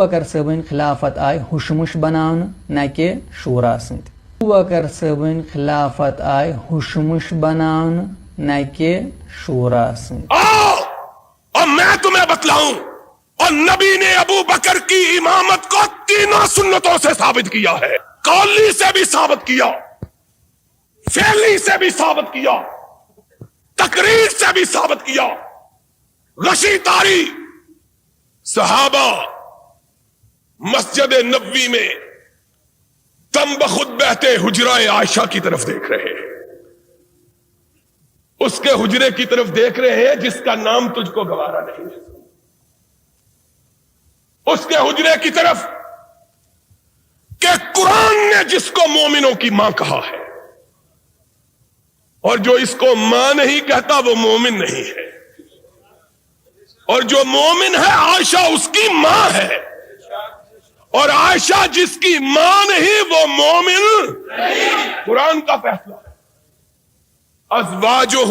بکر صٲبٕنۍ خلافت آئی ہُشمُش بناونہٕ نہ کہ شورا سۭتۍ. بکر صٲبٕنۍ خلافت آئی ہُشمُش بناونہٕ نہ کہ شورا سۭتۍ. اور میں تمہیں بتلاؤں، اور نبی نے ابو بکر کی امامت کو تینوں سنتوں سے ثابت کیا ہے. قولی سے بھی ثابت کیا، فعلی سے بھی ثابت کیا، تقریر سے بھی ثابت کیا. غشی تاری صحابہ مسجد نبوی میں دم بخود بہتے حجرہ عائشہ کی طرف دیکھ رہے ہیں، اس کے حجرے کی طرف دیکھ رہے ہیں جس کا نام تجھ کو گوارا نہیں ہے، اس کے حجرے کی طرف کہ قرآن نے جس کو مومنوں کی ماں کہا ہے، اور جو اس کو ماں نہیں کہتا وہ مومن نہیں ہے، اور جو مومن ہے عائشہ اس کی ماں ہے، اور عائشہ جس کی ماں نہیں وہ مومن نہیں. قرآن کا فیصلہ ہے. ازواجہ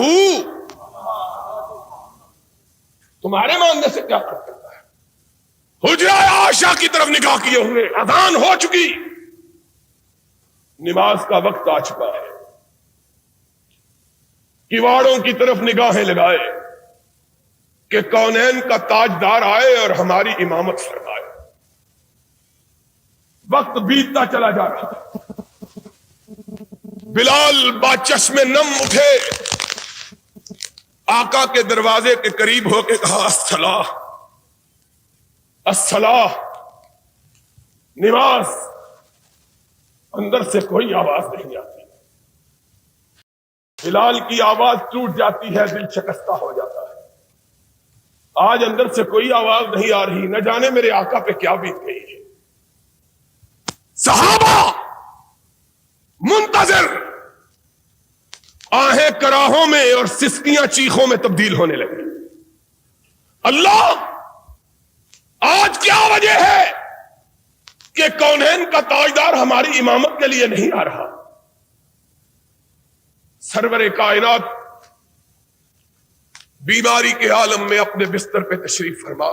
تمہارے ماننے سے کیا فرق کرتا ہے؟ حجرہ عائشہ کی طرف نگاہ کیے ہوئے، اذان ہو چکی، نماز کا وقت آ چکا ہے، کیواڑوں کی طرف نگاہیں لگائے کہ کونین کا تاجدار آئے اور ہماری امامت فرمائے. وقت بیتتا چلا جا رہا ہے. بلال با چشم نم اٹھے، آقا کے دروازے کے قریب ہو کے کہا الصلاۃ الصلاۃ، نماز. اندر سے کوئی آواز نہیں آتی، بلال کی آواز ٹوٹ جاتی ہے، دل شکستہ ہو جاتا ہے. آج اندر سے کوئی آواز نہیں آ رہی، نہ جانے میرے آقا پہ کیا بیت گئی ہے. صحابہ منتظر، آہیں کراہوں میں اور سسکیاں چیخوں میں تبدیل ہونے لگی. اللہ، آج کیا وجہ ہے کہ کونین کا تاجدار ہماری امامت کے لیے نہیں آ رہا؟ سرور کائنات بیماری کے عالم میں اپنے بستر پہ تشریف فرما،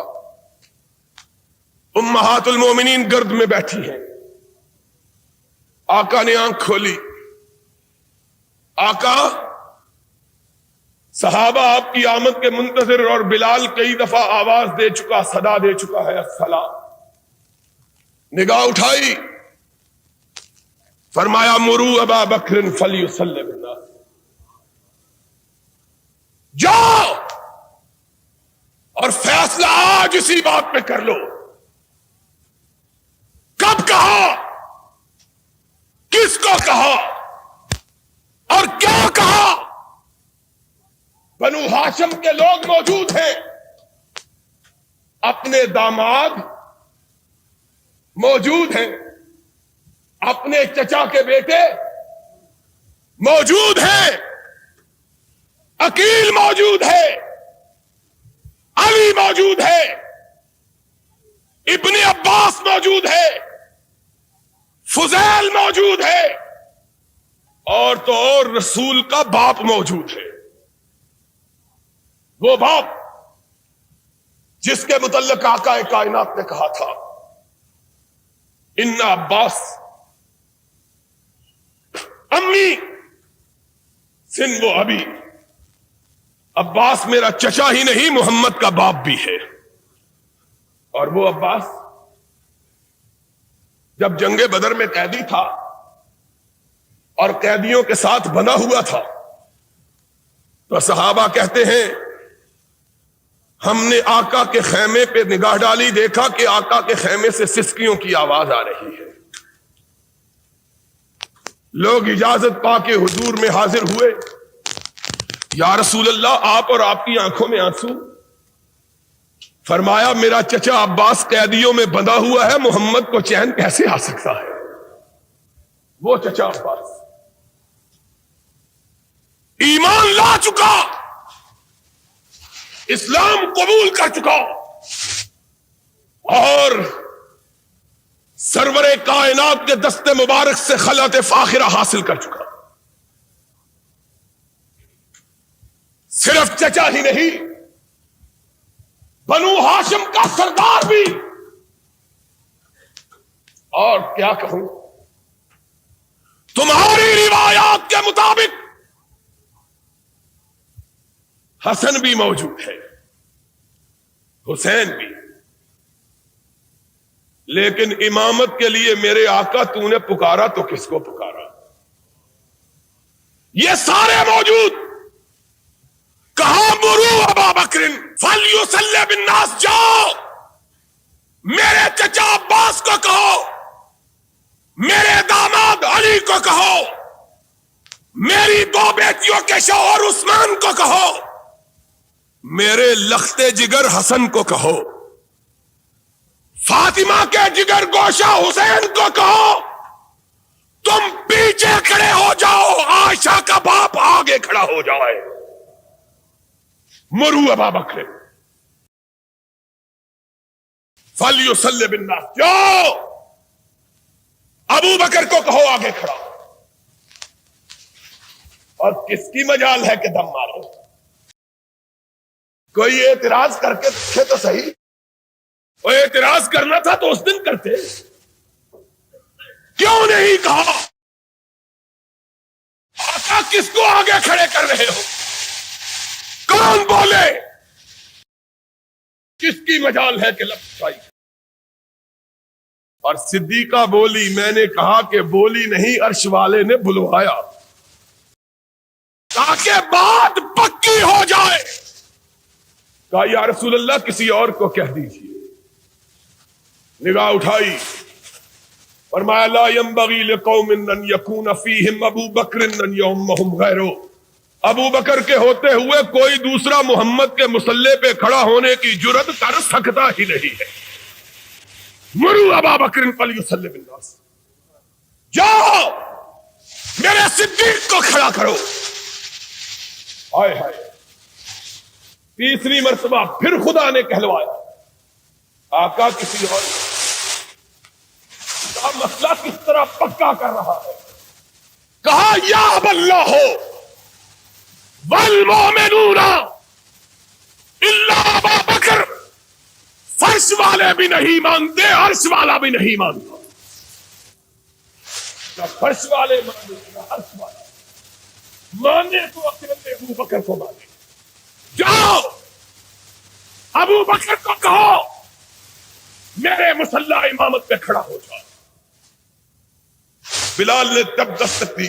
امہات المومنین گرد میں بیٹھی ہیں. آقا نے آنکھ کھولی. آقا، صحابہ آپ کی آمد کے منتظر، اور بلال کئی دفعہ آواز دے چکا، صدا دے چکا ہے الصلاۃ. نگاہ اٹھائی، فرمایا مروا ابا بکر فلیصلی بالناس، جاؤ اور فیصلہ آج اسی بات پہ کر لو. کب کہا، کس کو کہا اور کیا کہا؟ بنو ہاشم کے لوگ موجود ہیں، اپنے داماد موجود ہیں، اپنے چچا کے بیٹے موجود ہیں، عقیل موجود ہے، علی موجود ہے، ابن عباس موجود ہے، فضیل موجود ہے، اور تو اور رسول کا باپ موجود ہے. وہ باپ جس کے متعلق آقا کائنات نے کہا تھا ان عباس امی سن وہ ابھی، عباس میرا چچا ہی نہیں محمد کا باپ بھی ہے. اور وہ عباس جب جنگ بدر میں قیدی تھا اور قیدیوں کے ساتھ بنا ہوا تھا تو صحابہ کہتے ہیں ہم نے آقا کے خیمے پہ نگاہ ڈالی، دیکھا کہ آقا کے خیمے سے سسکیوں کی آواز آ رہی ہے. لوگ اجازت پا کے حضور میں حاضر ہوئے، یا رسول اللہ آپ اور آپ کی آنکھوں میں آنسو. فرمایا میرا چچا عباس قیدیوں میں بندھا ہوا ہے، محمد کو چین کیسے آ سکتا ہے؟ وہ چچا عباس ایمان لا چکا، اسلام قبول کر چکا، اور سرور کائنات کے دست مبارک سے خلعت فاخرہ حاصل کر چکا. صرف چچا ہی نہیں، بنو ہاشم کا سردار بھی اور کیا کہوں، تمہاری روایات کے مطابق حسن بھی موجود ہے، حسین بھی، لیکن امامت کے لیے میرے آقا تو نے پکارا تو کس کو پکارا؟ یہ سارے موجود، کہا مرو ابا بکر فلیصلی بالناس، جاؤ میرے چچا عباس کو کہو، میرے داماد علی کو کہو، میری دو بیٹیوں کے شوہر عثمان کو کہو، میرے لختے جگر حسن کو کہو، فاطمہ کے جگر گوشہ حسین کو کہو، تم پیچھے کھڑے ہو جاؤ، عائشہ کا باپ آگے کھڑا ہو جائے، مرو ابا بکر فلیصلی بالناس، جاؤ ابو بکر کو کہو آگے کھڑا۔ اور کس کی مجال ہے کہ دم مارو؟ کوئی اعتراض کر کے دیکھے تو صحیح، وہ اعتراض کرنا تھا تو اس دن کرتے، کیوں نہیں کہا؟ آقا کس کو آگے کھڑے کر رہے ہو؟ کون بولے؟ کس کی مجال ہے کہ لفظ آئی؟ اور صدیقہ بولی، میں نے کہا کہ بولی نہیں، عرش والے نے بلوایا تاکہ بات پکی ہو جائے۔ کہا یا رسول اللہ کسی اور کو کہہ دیجیے، نگاہ اٹھائی، فرمایا لا ينبغي لقوم ان يكون فيهم ابو بکر ان يؤمهم غیرہ، ابو بکر کے ہوتے ہوئے کوئی دوسرا محمد کے مصلی پہ کھڑا ہونے کی جرت کر سکتا ہی نہیں ہے۔ مرو ابا بکر فلیصلی بالناس، جاؤ میرے صدیق کو کھڑا کرو۔ ہائے ہائے، تیسری مرتبہ پھر خدا نے کہلوایا، آقا کسی اور کا مسئلہ کس طرح پکا کر رہا ہے؟ کہا یا اللہ والمؤمنون الا ابا بکر، فرش والے بھی نہیں مانتے، عرش والا بھی نہیں مانتا، نہ فرش والے مانے نہ عرش والا مانے، تو اکیلے ابو بکر کو مانے۔ جاؤ ابو بکر کو کہو میرے مصلی امامت پہ کھڑا ہو جاؤ۔ بلال نے تب دستک دی،